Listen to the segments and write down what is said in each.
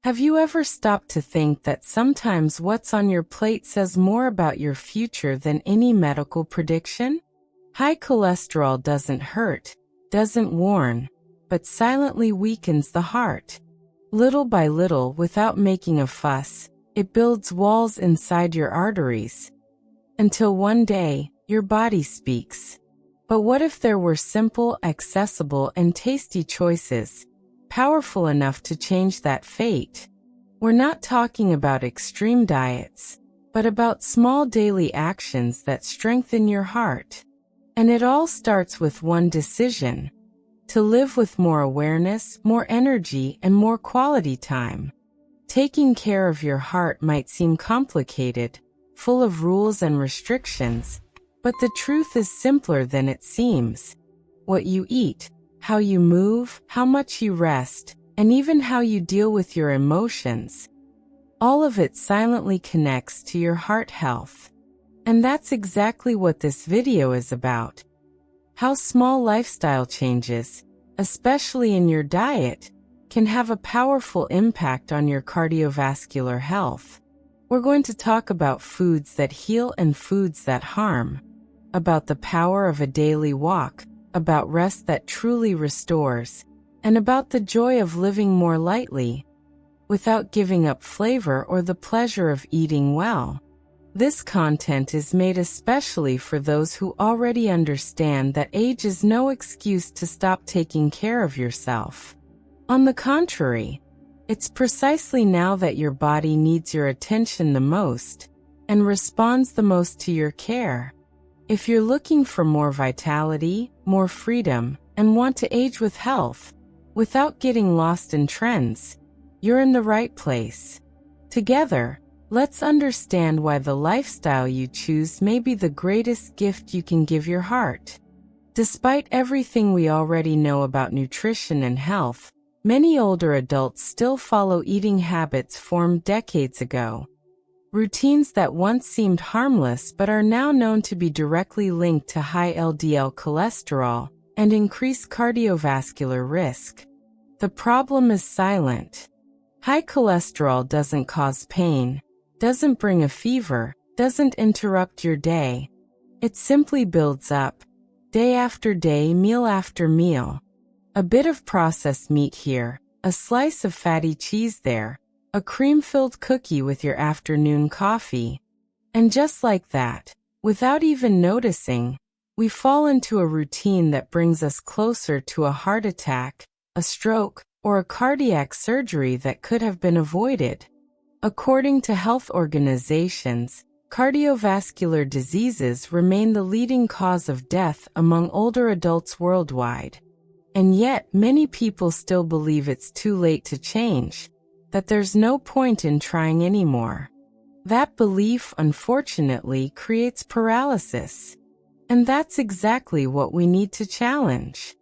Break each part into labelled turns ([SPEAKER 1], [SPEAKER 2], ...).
[SPEAKER 1] Have you ever stopped to think that sometimes what's on your plate says more about your future than any medical prediction? High cholesterol doesn't hurt, doesn't warn, but silently weakens the heart. Little by little, without making a fuss, it builds walls inside your arteries. Until one day, your body speaks. But what if there were simple, accessible, and tasty choices, powerful enough to change that fate? We're not talking about extreme diets, but about small daily actions that strengthen your heart. And it all starts with one decision: to live with more awareness, more energy, and more quality time. Taking care of your heart might seem complicated, full of rules and restrictions, but the truth is simpler than it seems. What you eat, how you move, how much you rest, and even how you deal with your emotions, all of it silently connects to your heart health. And that's exactly what this video is about. How small lifestyle changes, especially in your diet, can have a powerful impact on your cardiovascular health. We're going to talk about foods that heal and foods that harm, about the power of a daily walk, about rest that truly restores, and about the joy of living more lightly, without giving up flavor or the pleasure of eating well. This content is made especially for those who already understand that age is no excuse to stop taking care of yourself. On the contrary, it's precisely now that your body needs your attention the most and responds the most to your care. If you're looking for more vitality, more freedom, and want to age with health, without getting lost in trends, you're in the right place. Together, let's understand why the lifestyle you choose may be the greatest gift you can give your heart. Despite everything we already know about nutrition and health, many older adults still follow eating habits formed decades ago. Routines that once seemed harmless but are now known to be directly linked to high LDL cholesterol and increased cardiovascular risk. The problem is silent. High cholesterol doesn't cause pain, doesn't bring a fever, doesn't interrupt your day. It simply builds up, day after day, meal after meal. A bit of processed meat here, a slice of fatty cheese there, a cream-filled cookie with your afternoon coffee. And just like that, without even noticing, we fall into a routine that brings us closer to a heart attack, a stroke, or a cardiac surgery that could have been avoided. According to health organizations, cardiovascular diseases remain the leading cause of death among older adults worldwide. And yet, many people still believe it's too late to change, that there's no point in trying anymore. That belief, unfortunately, creates paralysis. And that's exactly what we need to challenge.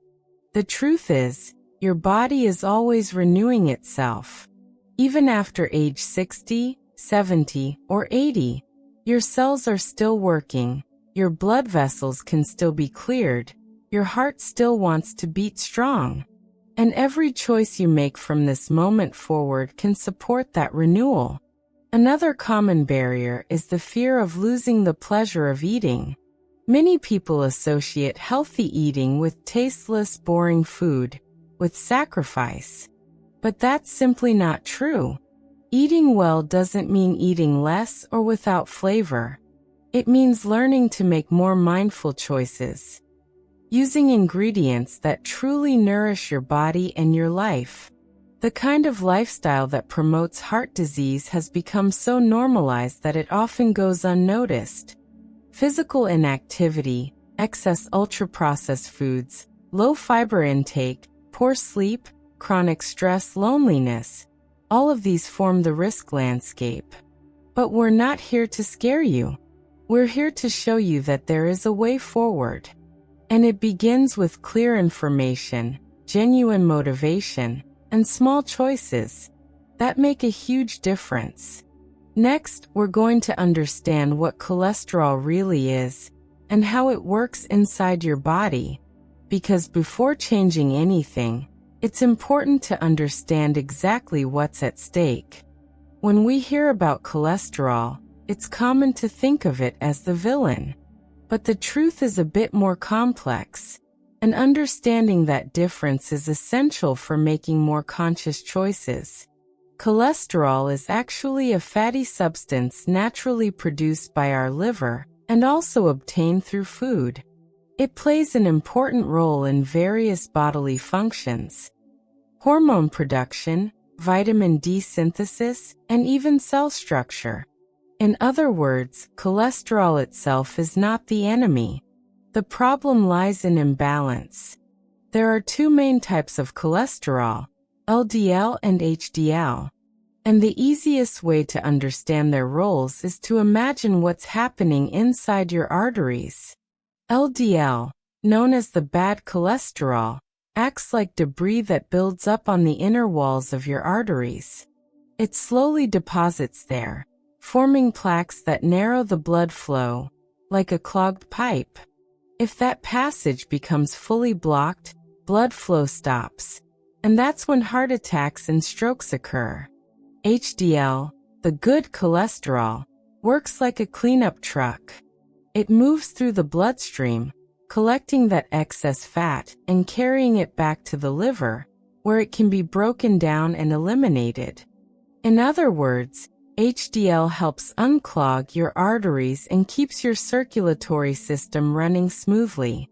[SPEAKER 1] The truth is, your body is always renewing itself. Even after age 60, 70, or 80, your cells are still working, your blood vessels can still be cleared, your heart still wants to beat strong. And every choice you make from this moment forward can support that renewal. Another common barrier is the fear of losing the pleasure of eating. Many people associate healthy eating with tasteless, boring food, with sacrifice. But that's simply not true. Eating well doesn't mean eating less or without flavor. It means learning to make more mindful choices, using ingredients that truly nourish your body and your life. The kind of lifestyle that promotes heart disease has become so normalized that it often goes unnoticed. Physical inactivity, excess ultra-processed foods, low fiber intake, poor sleep, chronic stress, loneliness, all of these form the risk landscape. But we're not here to scare you. We're here to show you that there is a way forward. And it begins with clear information, genuine motivation, and small choices that make a huge difference. Next, we're going to understand what cholesterol really is and how it works inside your body. Because before changing anything, It's important to understand exactly what's at stake. When we hear about cholesterol, it's common to think of it as the villain. But the truth is a bit more complex, and understanding that difference is essential for making more conscious choices. Cholesterol is actually a fatty substance naturally produced by our liver and also obtained through food. It plays an important role in various bodily functions: hormone production, vitamin D synthesis, and even cell structure. In other words, cholesterol itself is not the enemy. The problem lies in imbalance. There are two main types of cholesterol, LDL and HDL. And the easiest way to understand their roles is to imagine what's happening inside your arteries. LDL, known as the bad cholesterol, acts like debris that builds up on the inner walls of your arteries. It slowly deposits there, forming plaques that narrow the blood flow, like a clogged pipe. If that passage becomes fully blocked, blood flow stops, and that's when heart attacks and strokes occur. HDL, the good cholesterol, works like a cleanup truck. It moves through the bloodstream, collecting that excess fat and carrying it back to the liver, where it can be broken down and eliminated. In other words, HDL helps unclog your arteries and keeps your circulatory system running smoothly.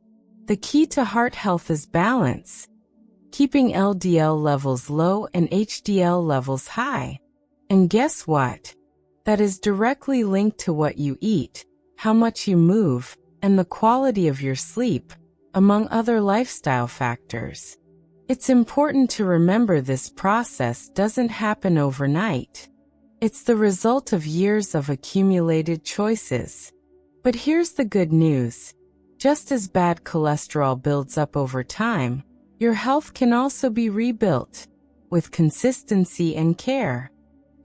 [SPEAKER 1] The key to heart health is balance, keeping LDL levels low and HDL levels high. And guess what? That is directly linked to what you eat, how much you move, and the quality of your sleep, among other lifestyle factors. It's important to remember this process doesn't happen overnight. It's the result of years of accumulated choices. But here's the good news. Just as bad cholesterol builds up over time, your health can also be rebuilt with consistency and care.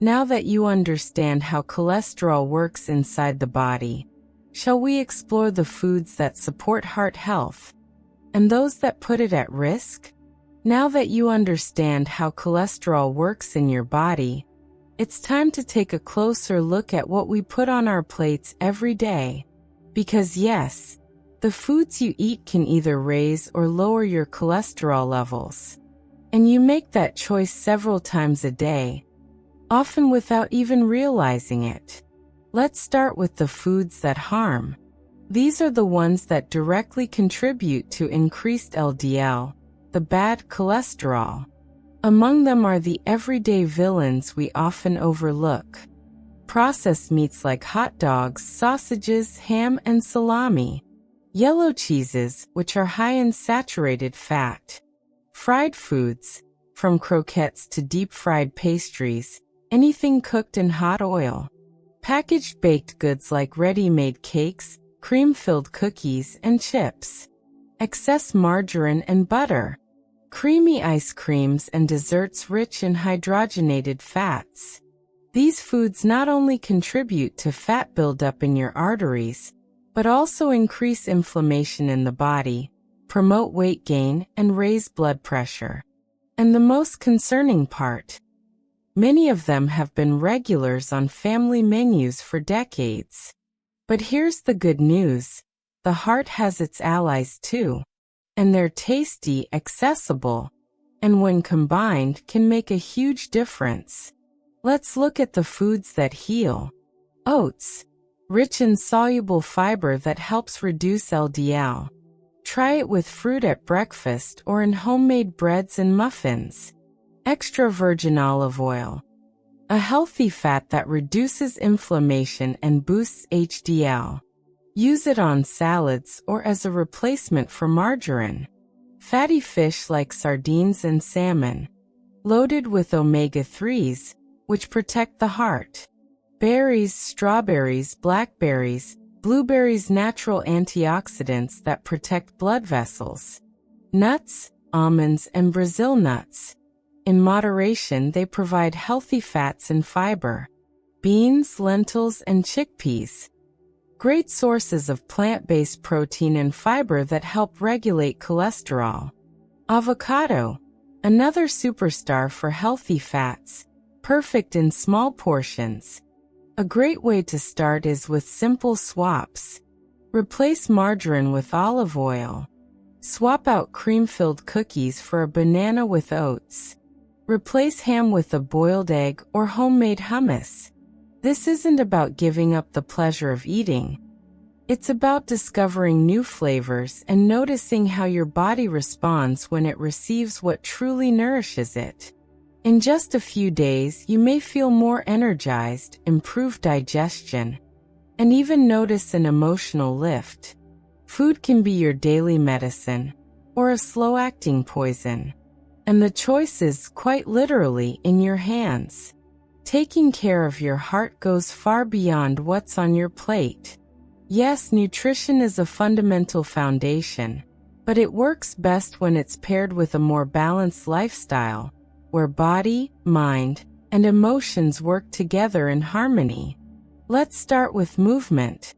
[SPEAKER 1] Now that you understand how cholesterol works inside the body, shall we explore the foods that support heart health and those that put it at risk? Now that you understand how cholesterol works in your body, it's time to take a closer look at what we put on our plates every day. Because yes, the foods you eat can either raise or lower your cholesterol levels. And you make that choice several times a day, often without even realizing it. Let's start with the foods that harm. These are the ones that directly contribute to increased LDL, the bad cholesterol. Among them are the everyday villains we often overlook. Processed meats like hot dogs, sausages, ham, and salami. Yellow cheeses, which are high in saturated fat. Fried foods, from croquettes to deep-fried pastries, anything cooked in hot oil. Packaged baked goods like ready-made cakes, cream-filled cookies, and chips. Excess margarine and butter. Creamy ice creams and desserts rich in hydrogenated fats. These foods not only contribute to fat buildup in your arteries, but also increase inflammation in the body, promote weight gain, and raise blood pressure. And the most concerning part, many of them have been regulars on family menus for decades. But here's the good news. The heart has its allies too. And they're tasty, accessible, and when combined can make a huge difference. Let's look at the foods that heal. Oats, rich in soluble fiber that helps reduce LDL. Try it with fruit at breakfast or in homemade breads and muffins. Extra virgin olive oil, a healthy fat that reduces inflammation and boosts HDL. Use it on salads or as a replacement for margarine. Fatty fish like sardines and salmon, loaded with omega-3s, which protect the heart. Berries, strawberries, blackberries, blueberries, natural antioxidants that protect blood vessels. Nuts, almonds, and Brazil nuts. In moderation, they provide healthy fats and fiber. Beans, lentils, and chickpeas, great sources of plant-based protein and fiber that help regulate cholesterol. Avocado, Another superstar for healthy fats, perfect in small portions. A great way to start is with simple swaps. Replace margarine with olive oil. Swap out cream-filled cookies for a banana with oats. Replace ham with a boiled egg or homemade hummus. This isn't about giving up the pleasure of eating. It's about discovering new flavors and noticing how your body responds when it receives what truly nourishes it. In just a few days, you may feel more energized, improved digestion, and even notice an emotional lift. Food can be your daily medicine or a slow-acting poison, and the choice is quite literally in your hands. Taking care of your heart goes far beyond what's on your plate. Yes, nutrition is a fundamental foundation, but it works best when it's paired with a more balanced lifestyle, where body, mind, and emotions work together in harmony. Let's start with movement.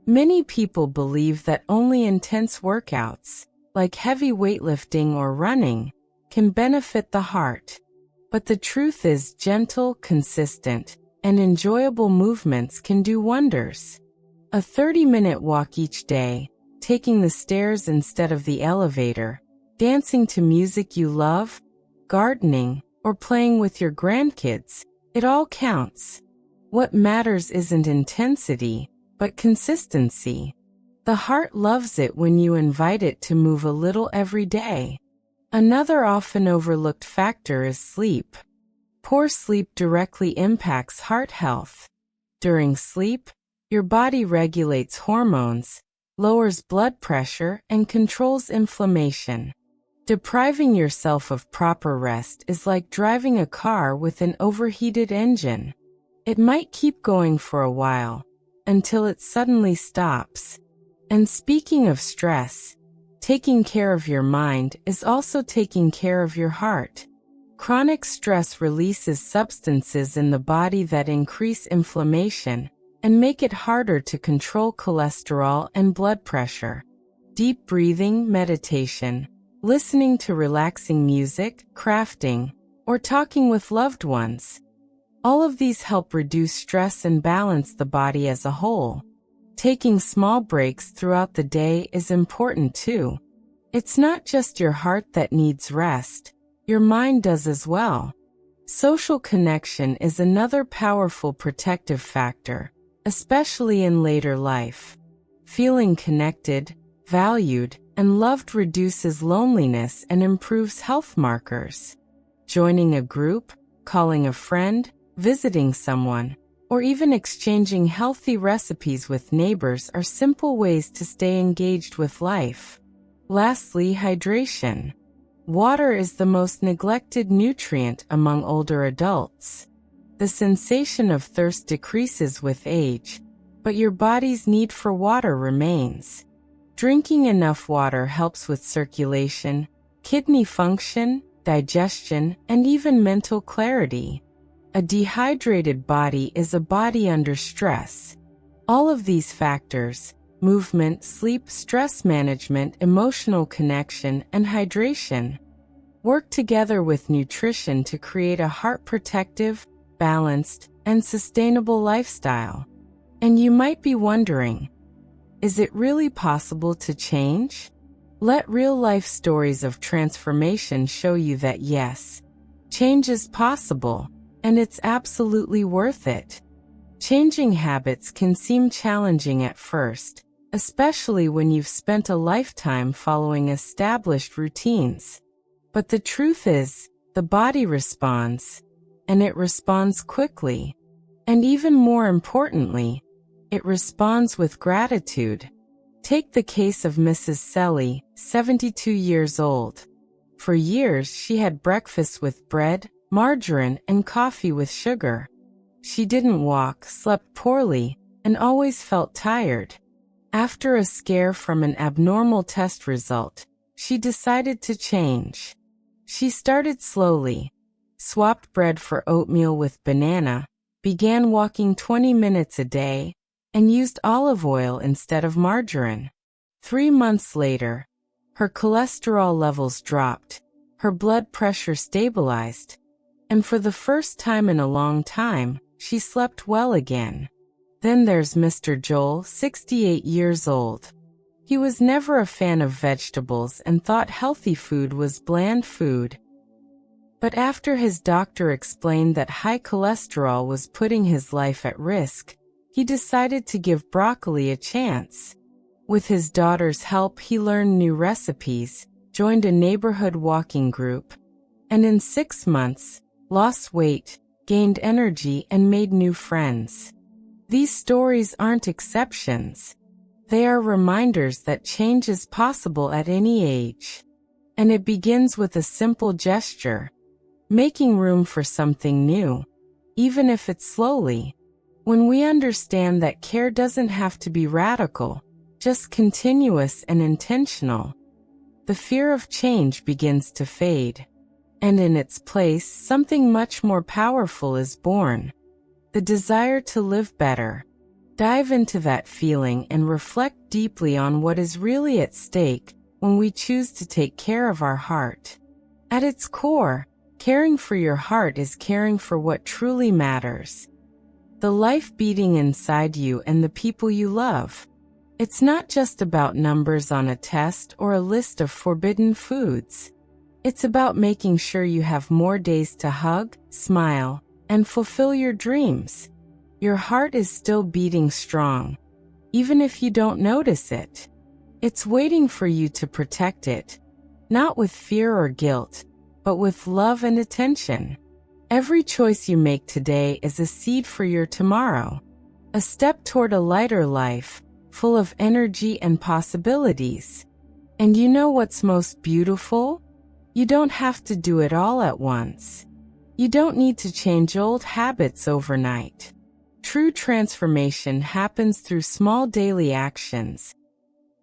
[SPEAKER 1] Many people believe that only intense workouts, like heavy weightlifting or running, can benefit the heart. But the truth is, gentle, consistent, and enjoyable movements can do wonders. A 30-minute walk each day, taking the stairs instead of the elevator, dancing to music you love, gardening, or playing with your grandkids, it all counts. What matters isn't intensity, but consistency. The heart loves it when you invite it to move a little every day. Another often overlooked factor is sleep. Poor sleep directly impacts heart health. During sleep, your body regulates hormones, lowers blood pressure, and controls inflammation. Depriving yourself of proper rest is like driving a car with an overheated engine. It might keep going for a while, until it suddenly stops. And speaking of stress, taking care of your mind is also taking care of your heart. Chronic stress releases substances in the body that increase inflammation and make it harder to control cholesterol and blood pressure. Deep breathing, meditation, listening to relaxing music, crafting, or talking with loved ones. All of these help reduce stress and balance the body as a whole. Taking small breaks throughout the day is important too. It's not just your heart that needs rest, your mind does as well. Social connection is another powerful protective factor, especially in later life. Feeling connected, valued, and loved reduces loneliness and improves health markers. Joining a group, calling a friend, visiting someone, or even exchanging healthy recipes with neighbors are simple ways to stay engaged with life. Lastly, hydration. Water is the most neglected nutrient among older adults. The sensation of thirst decreases with age, but your body's need for water remains. Drinking enough water helps with circulation, kidney function, digestion, and even mental clarity. A dehydrated body is a body under stress. All of these factors, movement, sleep, stress management, emotional connection, and hydration, work together with nutrition to create a heart-protective, balanced, and sustainable lifestyle. And you might be wondering, is it really possible to change? Let real-life stories of transformation show you that yes, change is possible, and it's absolutely worth it. Changing habits can seem challenging at first, especially when you've spent a lifetime following established routines. But the truth is, the body responds, and it responds quickly. And even more importantly, it responds with gratitude. Take the case of Mrs. Selly, 72 years old. For years, she had breakfast with bread, margarine, and coffee with sugar. She didn't walk, slept poorly, and always felt tired. After a scare from an abnormal test result, she decided to change. She started slowly, swapped bread for oatmeal with banana, began walking 20 minutes a day, and used olive oil instead of margarine. 3 months later, her cholesterol levels dropped, Her blood pressure stabilized, and for the first time in a long time, she slept well again. Then there's Mr. Joel, 68 years old. He was never a fan of vegetables and thought healthy food was bland food. But after his doctor explained that high cholesterol was putting his life at risk, he decided to give broccoli a chance. With his daughter's help, he learned new recipes, joined a neighborhood walking group, and in 6 months, lost weight, gained energy, and made new friends. These stories aren't exceptions. They are reminders that change is possible at any age. And it begins with a simple gesture, making room for something new, even if it's slowly. When we understand that care doesn't have to be radical, just continuous and intentional, the fear of change begins to fade. And in its place, something much more powerful is born. The desire to live better. Dive into that feeling and reflect deeply on what is really at stake when we choose to take care of our heart. At its core, caring for your heart is caring for what truly matters. The life beating inside you and the people you love. It's not just about numbers on a test or a list of forbidden foods. It's about making sure you have more days to hug, smile, and fulfill your dreams. Your heart is still beating strong, even if you don't notice it. It's waiting for you to protect it, not with fear or guilt, but with love and attention. Every choice you make today is a seed for your tomorrow, a step toward a lighter life, full of energy and possibilities. And you know what's most beautiful? You don't have to do it all at once. You don't need to change old habits overnight. True transformation happens through small daily actions.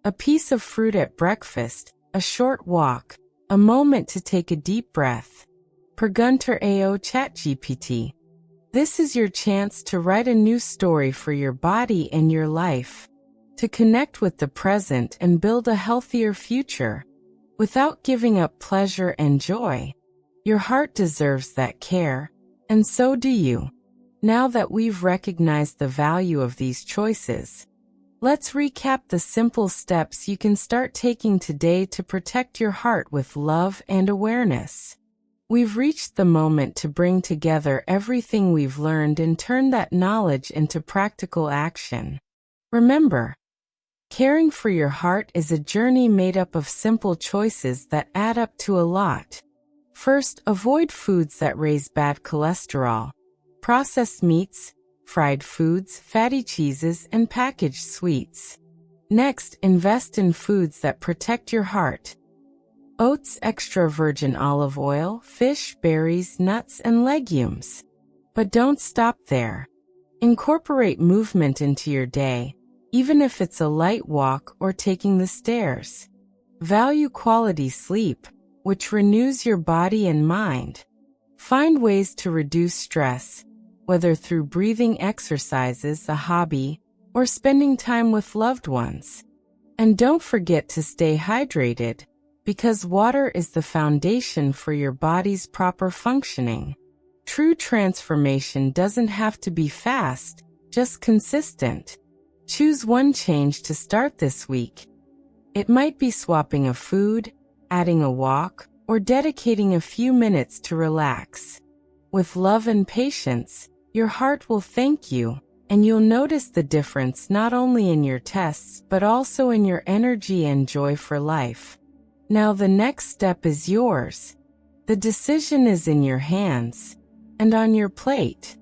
[SPEAKER 1] A piece of fruit at breakfast, a short walk, a moment to take a deep breath. Per Gunter AO ChatGPT. This is your chance to write a new story for your body and your life. To connect with the present and build a healthier future. Without giving up pleasure and joy. Your heart deserves that care, and so do you. Now that we've recognized the value of these choices, let's recap the simple steps you can start taking today to protect your heart with love and awareness. We've reached the moment to bring together everything we've learned and turn that knowledge into practical action. Remember, caring for your heart is a journey made up of simple choices that add up to a lot. First, avoid foods that raise bad cholesterol. Processed meats, fried foods, fatty cheeses, and packaged sweets. Next, invest in foods that protect your heart. Oats, extra virgin olive oil, fish, berries, nuts, and legumes. But don't stop there. Incorporate movement into your day, even if it's a light walk or taking the stairs. Value quality sleep, which renews your body and mind. Find ways to reduce stress, whether through breathing exercises, a hobby, or spending time with loved ones. And don't forget to stay hydrated, because water is the foundation for your body's proper functioning. True transformation doesn't have to be fast, just consistent. Choose one change to start this week. It might be swapping a food, adding a walk, or dedicating a few minutes to relax. With love and patience, your heart will thank you, and you'll notice the difference not only in your tests but also in your energy and joy for life. Now the next step is yours. The decision is in your hands and on your plate.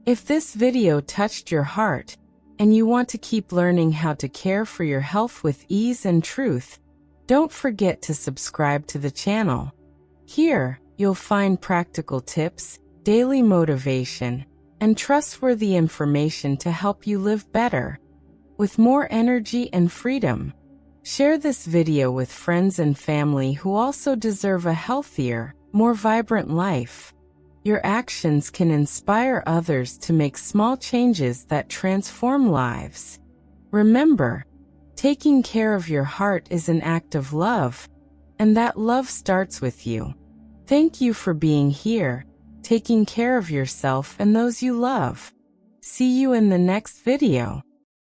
[SPEAKER 1] If this video touched your heart, and you want to keep learning how to care for your health with ease and truth, don't forget to subscribe to the channel. Here, you'll find practical tips, daily motivation, and trustworthy information to help you live better, with more energy and freedom. Share this video with friends and family who also deserve a healthier, more vibrant life. Your actions can inspire others to make small changes that transform lives. Remember, taking care of your heart is an act of love, and that love starts with you. Thank you for being here, taking care of yourself and those you love. See you in the next video.